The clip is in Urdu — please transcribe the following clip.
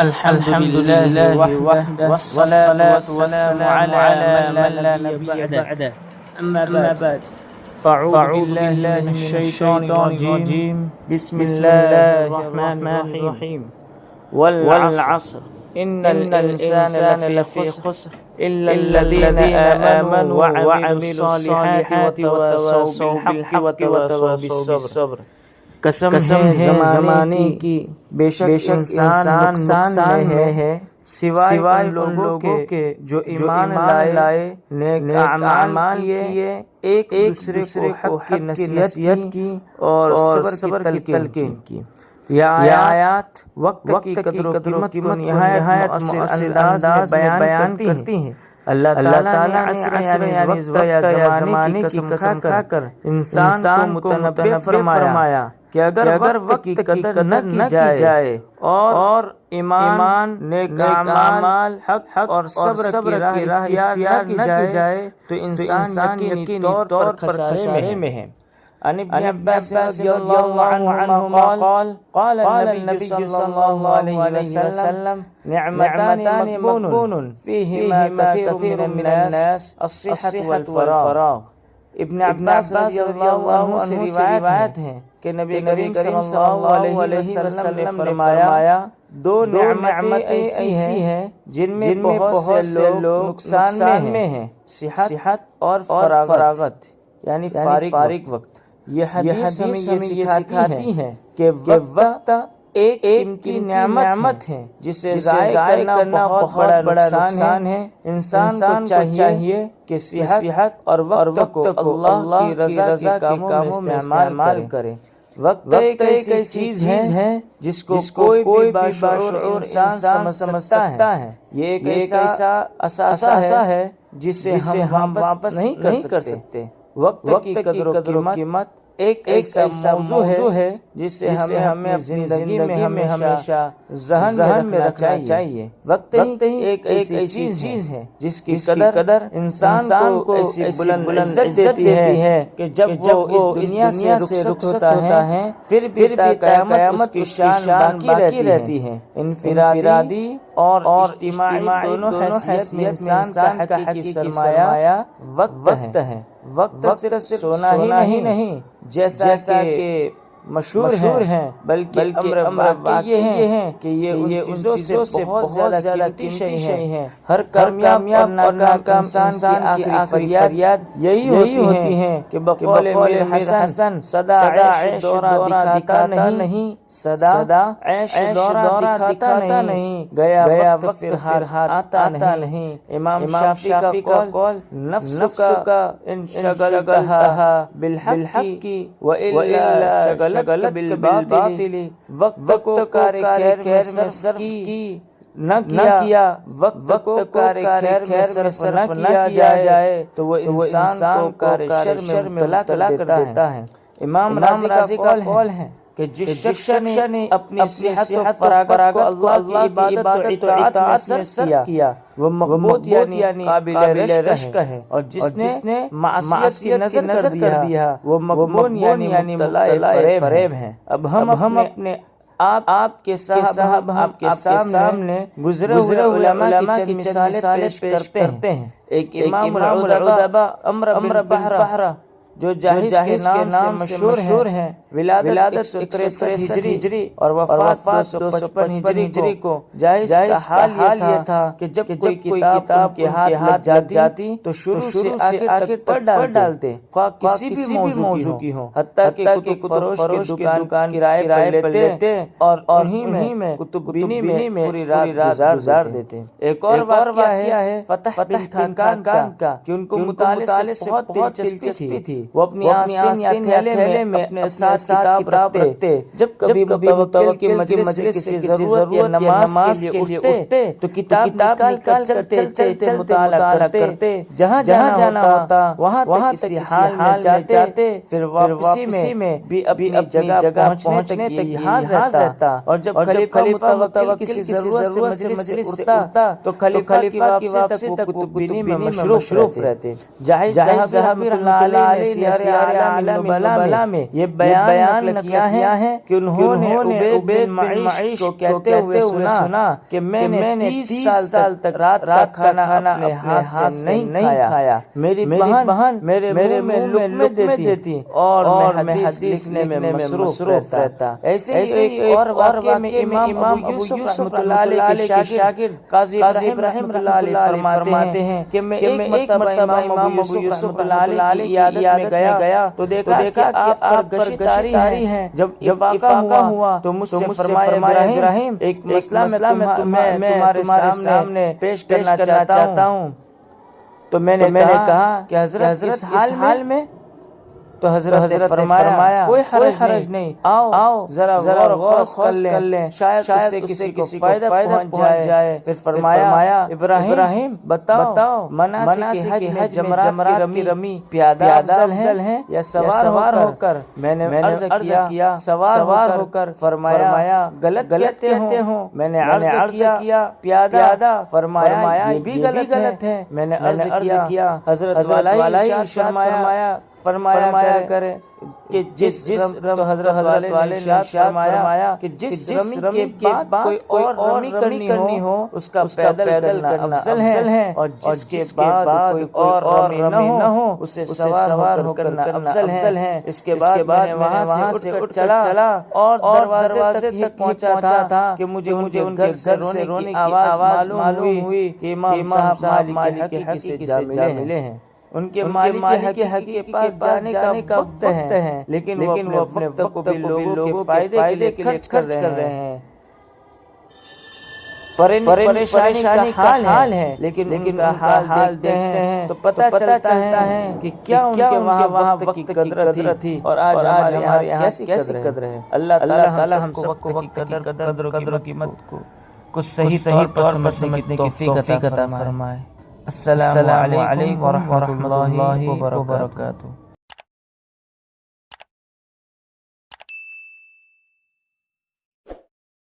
الحمد لله وحده والصلاة والسلام على من لا نبي بعده أما بعد فأعوذ بالله من الشيطان الرجيم بسم الله الرحمن الرحيم والعصر إن الإنسان لفي خسر إلا الذين آمنوا وعملوا الصالحات وتواصوا بالحق وتواصوا بالصبر۔ قسم ہے زمانے کی، بے شک انسان نقصان میں ہے سوائے ان لوگوں کے جو ایمان لائے، نیک اعمال کیے، ایک دوسرے کو حق کی نصیحت کی اور صبر کی تلقین کی۔ یہ آیات وقت کی قدر و قیمت کو نہایت مؤثر انداز میں بیان کرتی ہیں۔ اللہ تعالیٰ نے عصر یعنی وقت یا زمانے کی قسم کھا کر انسان کو متنبہ فرمایا کہ اگر وقت کی قدر نہ کی جائے اور ایمان، نیک اعمال، حق اور صبر کی راہ اختیار نہ کی جائے تو انسان یقینی طور پر خسارے میں ہے۔ عن ابن عباس رضی اللہ عنہما قال النبی صلی اللہ علیہ وسلم نعمتان مغبون فیہما کثیر من الناس الصحة والفراغ۔ ابن عباس رضی اللہ عنہ سے روایت ہے کہ نبی کریم صلی اللہ علیہ وسلم نے فرمایا دو نعمتیں ایسی ہیں جن میں بہت سے لوگ نقصان میں ہیں، صحت اور فراغت یعنی فارغ وقت۔ یہ حدیث ہمیں یہ سکھاتی ہے کہ وقت ایک قیمتی نعمت ہے جسے ضائع کرنا بہت بڑا نقصان ہے۔ انسان کو چاہیے کہ صحت اور وقت کو اللہ کی رضا کے کاموں میں استعمال کرے۔ وقت ایک ایسی چیز ہے جس کو کوئی باشعور انسان سمجھتا ہے۔ یہ ایک ایسا اثاثہ ہے جسے ہم واپس نہیں کر سکتے۔ وقت کی قدر و قیمت ایک ایسا موضوع ہے جسے ہمیں اپنی زندگی میں ہمیشہ ذہن میں رکھنا چاہیے۔ وقت ہی ایک ایسی چیز ہے جس کی قدر انسان کو ایسی بلند دیتی ہے کہ جب وہ اس دنیا سے رخصت ہوتا ہے پھر بھی تا قیامت کی شان باقی رہتی ہے۔ انفرادی اور اجتماعی دونوں حیثیت میں انسان کا حقیقی سرمایہ وقت ہے۔ وقت صرف سونا ہی نہیں جیسا کہ مشہور ہیں بلکہ امر واقعی یہ ہے کہ یہ ان چیزوں سے بہت زیادہ قیمتی شے ہیں۔ ہر کامیاب اور ناکام انسان کی آخری فریاد یہی ہوتی ہے کہ بقول میر حسن صدا عیش دورہ دکھاتا نہیں، صدا عیش دورہ دکھاتا نہیں، گیا وقت پھر ہاتھ آتا نہیں۔ امام شافعی کا قول نفس کا ان شغلتها بالحق وإلا شغلت بالباطل۔ وقت کو کار خیر میں صرف نہ کیا، وقت کو کار خیر میں صرف نہ کیا جائے تو وہ انسان کو کار شر میں مبتلا کر دیتا ہے۔ امام راضی کا قول ہے کہ جس شخص نے اپنی صحت و فراغت کو اللہ کی عبادت و اطاعت میں صرف کیا وہ مغبوط یعنی قابل رشک ہے، اور جس نے معصیت کی نظر کر دیا وہ مغبون یعنی مبتلا فریب ہے۔ اب ہم اپنے آپ کے سامنے گزرے علماء کی مثالیں پیش کرتے ہیں۔ ایک امام العلماء عمرو بن بحرہ جو جاہز کے نام سے مشہور ہیں، ولادت 63 ہجری اور وفات 255 ہجری کو۔ جاہز کا حال یہ تھا کہ جب کوئی کتاب کے ہاتھ جاتی تو شروع سے آخر تک پڑھ ڈالتے، خواہ کسی بھی موضوع کی ہو، حتیٰ کہ کتب فروش کے دکان کرائے پہ لیتے اور انہی میں کتب بینی میں پوری رات گزار دیتے۔ ایک اور واقعہ ہے فتح بن خاقان کا کہ ان کو مطالعے سے بہت دلچسپی تھی۔ وہ اپنی آستین یا تھیلے میں اپنے ساتھ کتاب رکھتے، جب کبھی متوکل کی مجلس سے کسی ضرورت یا نماز کے لیے اٹھتے تو کتاب نکال کر چلتے مطالعہ کرتے۔ جہاں جانا ہوتا وہاں تک اسی حال میں جاتے، پھر واپسی میں بھی اپنی جگہ پہنچنے تک یاد رہتا۔ اور جب خلیفہ متوکل کسی ضرورت سے مجلس سے اٹھتا تو خلیفہ کی واپسی تک کتب بینی میں مصروف رہتے۔ جاہز رحمۃ اللہ علیہ سیار عالم بلا میں یہ بیان کیا ہے کہ انہوں نے عبید بن معیش کو کہتے ہوئے سنا کہ میں نے 30 سال تک رات کا کھانا اپنے ہاتھ سے نہیں کھایا، میری بہن میرے منہ میں لقمے دیتی اور میں حدیث لکھنے میں مصروف رہتا۔ ایسے ہی اور واقعے میں امام ابو یوسف رحمۃ اللہ علیہ کے شاگرد قاضی ابراہیم رحمۃ اللہ علیہ فرماتے ہیں کہ میں ایک مرتبہ امام ابو یوسف رحمۃ اللہ علیہ کی عیادت میں گیا تو دیکھا کہ آپ پر گشتاری ہیں۔ جب افاقہ ہوا تو مجھ سے فرمایا ابراہیم ایک مسئلہ میں تمہارے سامنے پیش کرنا چاہتا ہوں۔ تو میں نے کہا کہ حضرت اس حال میں؟ تو حضرت فرمایا کوئی حرج نہیں، آؤ ذرا غور کر لیں، شاید اس سے کسی کو فائدہ پہنچ جائے۔ پھر فرمایا ابراہیم بتاؤ مناسک حج جمرات کی رمی پیادہ افضل ہیں یا سوار ہو کر؟ میں نے عرض کیا سوار ہو کر۔ فرمایا غلط کہتے ہو۔ میں نے عرض کیا پیادہ۔ فرمایا یہ بھی غلط ہے۔ میں نے عرض کیا حضرت والا فرمایا کرے کہ جس حضرت والا فرمایا کہ جس رمی کے بعد کوئی اور رمی کرنی ہو اس کا پیدل کرنا افضل ہے، اور جس کے بعد کوئی اور رمی نہ ہو اسے سوار ہو کرنا افضل ہے۔ اس کے بعد میں وہاں سے اٹھ چلا اور دروازے تک پہنچا تھا کہ مجھے ان کے گھر سے رونے کی آواز معلوم ہوئی کہ امام صاحب مالک کے حق سے جا ملے ہیں۔ ان کے مالک کے حق کے پاس جانے کا وقت ہے، لیکن وہ اپنے وقت کو بھی لوگوں کے فائدے کے لیے خرچ کر رہے ہیں۔ پریشانی کا حال ہے، لیکن ان کا حال دیکھتے ہیں تو پتہ چلتا ہے کہ کیا ان کے وہاں وقت کی قدر تھی اور آج ہمارے یہاں کیسی قدر ہے۔ اللہ تعالی ہم سب کو وقت کی قدر و قیمت کو صحیح طور پر سمجھنے کی توفیق عطا فرمائے۔ السلام علیکم ورحمۃ اللہ وبرکاتہ۔